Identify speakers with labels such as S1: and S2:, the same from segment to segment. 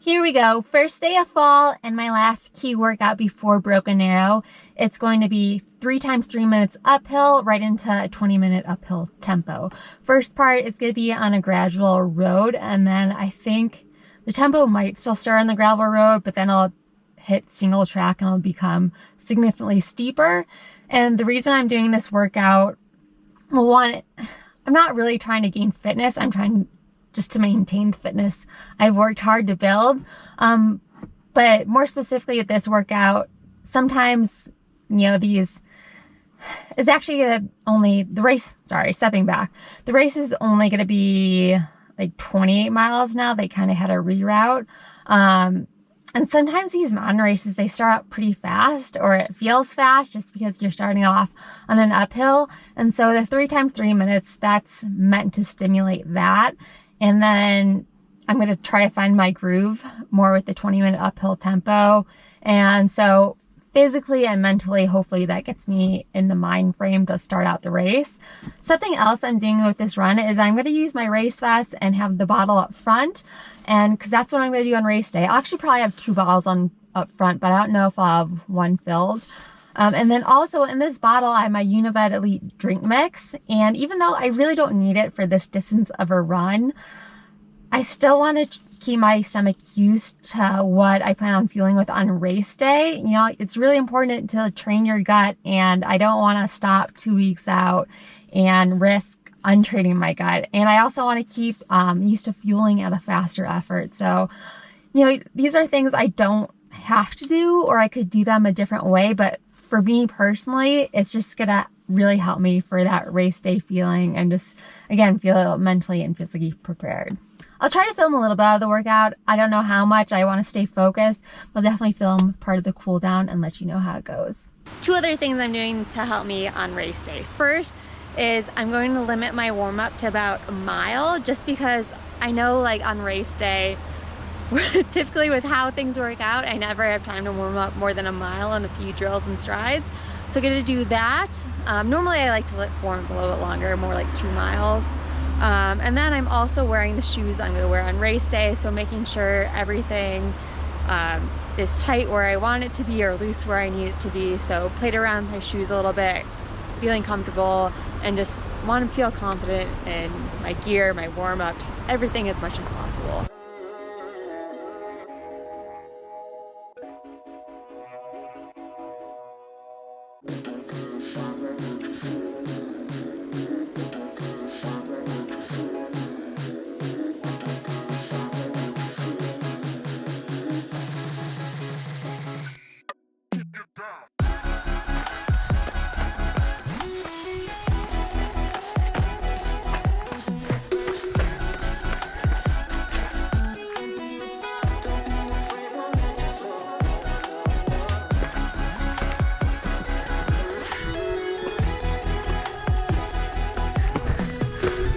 S1: Here we go. First day of fall and my last key workout before Broken Arrow. It's going to be 3 times 3 minutes uphill right into a 20-minute uphill tempo. First part is going to be on a gradual road, and then I think the tempo might still start on the gravel road, but then I'll hit single track and it'll become significantly steeper. And the reason I'm doing this workout, well, one, I'm not really trying to gain fitness. I'm trying just to maintain the fitness I've worked hard to build. But more specifically with this workout, sometimes, it's actually gonna stepping back. The race is only gonna be like 28 miles now. They kind of had a reroute. And sometimes these mountain races, they start out pretty fast, or it feels fast just because you're starting off on an uphill. And so the 3 times 3 minutes, that's meant to stimulate that. And then I'm going to try to find my groove more with the 20-minute uphill tempo. And so physically and mentally, hopefully that gets me in the mind frame to start out the race. Something else I'm doing with this run is I'm going to use my race vest and have the bottle up front. And because that's what I'm going to do on race day. I'll actually probably have 2 bottles up front, but I don't know if I'll have one filled. And then also in this bottle, I have my Unived Elite drink mix. And even though I really don't need it for this distance of a run, I still want to keep my stomach used to what I plan on fueling with on race day. It's really important to train your gut, and I don't want to stop 2 weeks out and risk untraining my gut. And I also want to keep used to fueling at a faster effort. So, these are things I don't have to do, or I could do them a different way. But for me personally, it's just going to really help me for that race day feeling and just, again, feel mentally and physically prepared. I'll try to film a little bit of the workout. I don't know how much. I want to stay focused. I'll definitely film part of the cool down and let you know how it goes. 2 other things I'm doing to help me on race day. First is I'm going to limit my warm up to about a mile, just because I know on race day, typically with how things work out, I never have time to warm up more than a mile on a few drills and strides. So I'm going to do that. Normally I like to warm up a little bit longer, more like 2 miles. And then I'm also wearing the shoes I'm going to wear on race day, so making sure everything is tight where I want it to be or loose where I need it to be. So played around with my shoes a little bit, feeling comfortable, and just want to feel confident in my gear, my warm-ups, everything as much as possible.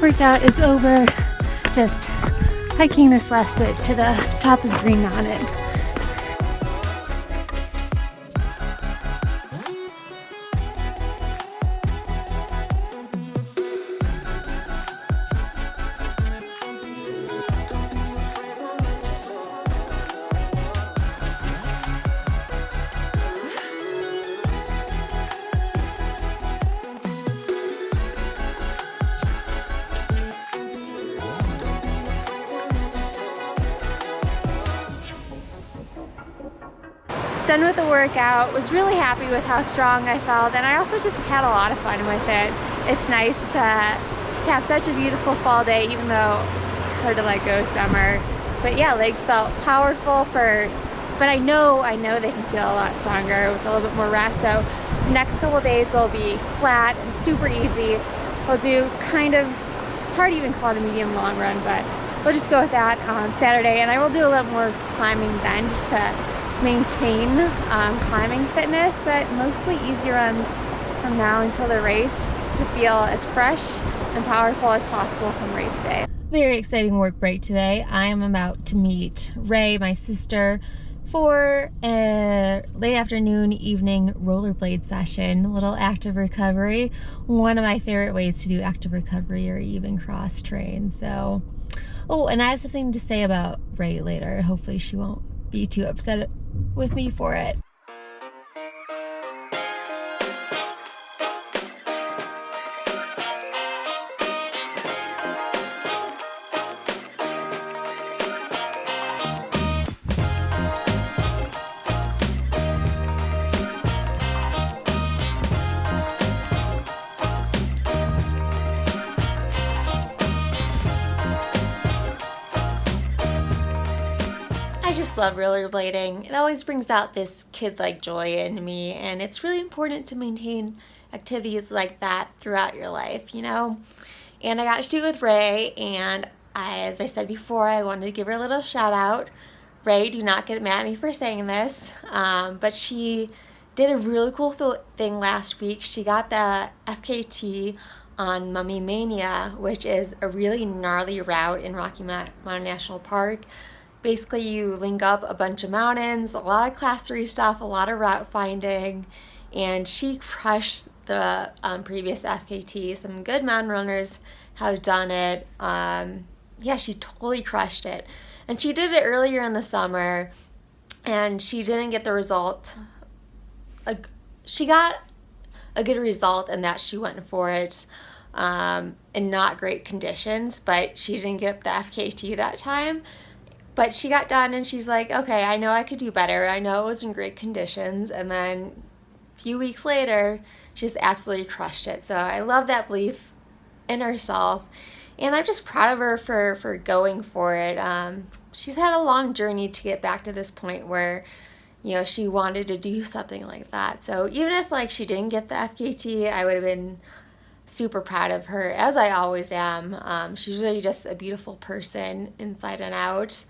S1: Workout is over. Just hiking this last bit to the top of Green Mountain. Done with the workout, was really happy with how strong I felt, and I also just had a lot of fun with it. It's nice to just have such a beautiful fall day, even though it's hard to let go summer. But yeah, legs felt powerful first, but I know they can feel a lot stronger with a little bit more rest. So the next couple of days will be flat and super easy. We'll do it's hard to even call it a medium long run, but we'll just go with that on Saturday, and I will do a little more climbing then, just to maintain climbing fitness, but mostly easy runs from now until the race, just to feel as fresh and powerful as possible come race day. Very exciting work break today. I am about to meet Ray, my sister, for a late afternoon, evening rollerblade session, a little active recovery. One of my favorite ways to do active recovery or even cross train. So Oh, and I have something to say about Ray later. Hopefully she won't be too upset with me for it. I just love rollerblading. It always brings out this kid-like joy in me, and it's really important to maintain activities like that throughout your life, you know? And I got to do it with Ray, and as I said before, I wanted to give her a little shout out. Ray, do not get mad at me for saying this, but she did a really cool thing last week. She got the FKT on Mummy Mania, which is a really gnarly route in Rocky Mountain National Park. Basically, you link up a bunch of mountains, a lot of class 3 stuff, a lot of route finding, and she crushed the previous FKT. Some good mountain runners have done it. Yeah, she totally crushed it. And she did it earlier in the summer, and she didn't get the result. She got a good result in that she went for it in not great conditions, but she didn't get the FKT that time. But she got done and she's like, okay, I know I could do better. I know it was in great conditions. And then a few weeks later, she just absolutely crushed it. So I love that belief in herself. And I'm just proud of her for going for it. She's had a long journey to get back to this point where, you know, she wanted to do something like that. So even if like she didn't get the FKT, I would have been super proud of her, as I always am. She's really just a beautiful person inside and out.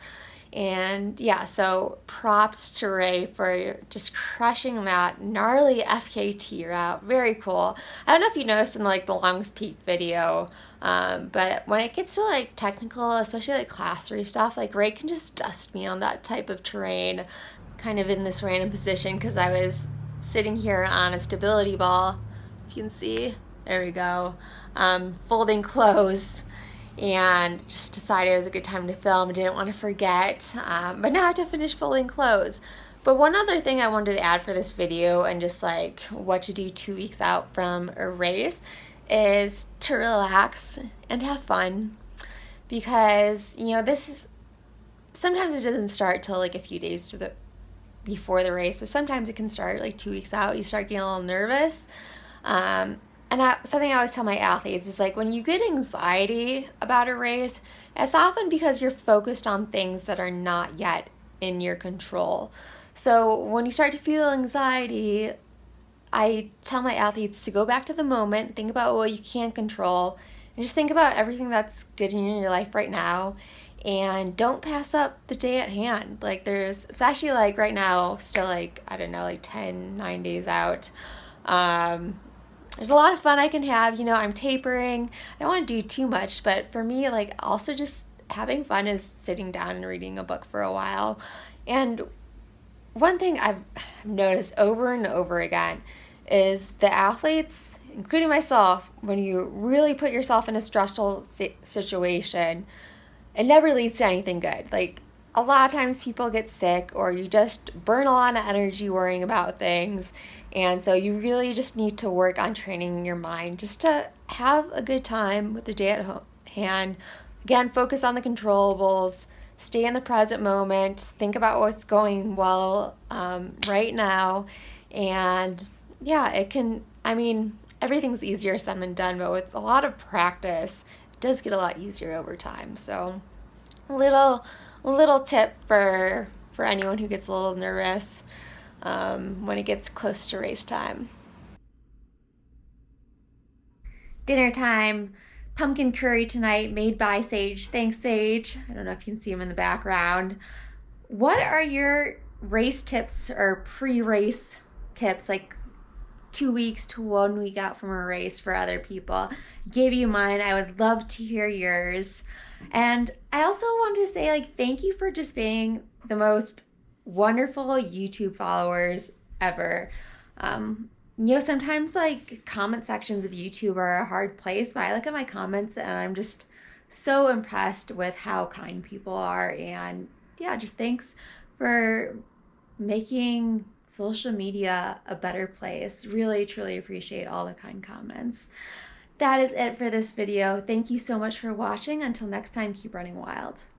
S1: And yeah, so props to Ray for just crushing that gnarly FKT route. Very cool. I don't know if you noticed in like the Longs Peak video, but when it gets to like technical, especially like class 3 stuff, like Ray can just dust me on that type of terrain, kind of in this random position because I was sitting here on a stability ball, if you can see. There we go. Folding clothes, and just decided it was a good time to film. Didn't want to forget, but now I have to finish folding clothes. But one other thing I wanted to add for this video, and just like what to do 2 weeks out from a race, is to relax and have fun. Because, you know, this is, sometimes it doesn't start till like a few days before the race, but sometimes it can start like 2 weeks out. You start getting a little nervous. And something I always tell my athletes is like when you get anxiety about a race, it's often because you're focused on things that are not yet in your control. So when you start to feel anxiety, I tell my athletes to go back to the moment, think about what you can't control, and just think about everything that's good in your life right now. And don't pass up the day at hand. Like there's, especially like right now, still like, I don't know, like 9 days out. There's a lot of fun I can have. You know, I'm tapering. I don't want to do too much, but for me, like, also just having fun is sitting down and reading a book for a while. And one thing I've noticed over and over again is the athletes, including myself, when you really put yourself in a stressful situation, it never leads to anything good. Like, a lot of times people get sick, or you just burn a lot of energy worrying about things. And so you really just need to work on training your mind just to have a good time with the day at hand. Again, focus on the controllables, stay in the present moment, think about what's going well right now. And yeah, it can, I mean, everything's easier said than done, but with a lot of practice, it does get a lot easier over time. So a little tip for anyone who gets a little nervous when it gets close to race time. Dinner time. Pumpkin curry tonight, made by Sage. Thanks, Sage. I don't know if you can see him in the background. What are your race tips or pre-race tips, like 2 weeks to 1 week out from a race for other people? Gave you mine. I would love to hear yours. And I also wanted to say, like, thank you for just being the most wonderful YouTube followers ever. You know, sometimes like comment sections of YouTube are a hard place, but I look at my comments and I'm just so impressed with how kind people are. And yeah, just thanks for making social media a better place. Really, truly appreciate all the kind comments. That is it for this video. Thank you so much for watching. Until next time, keep running wild.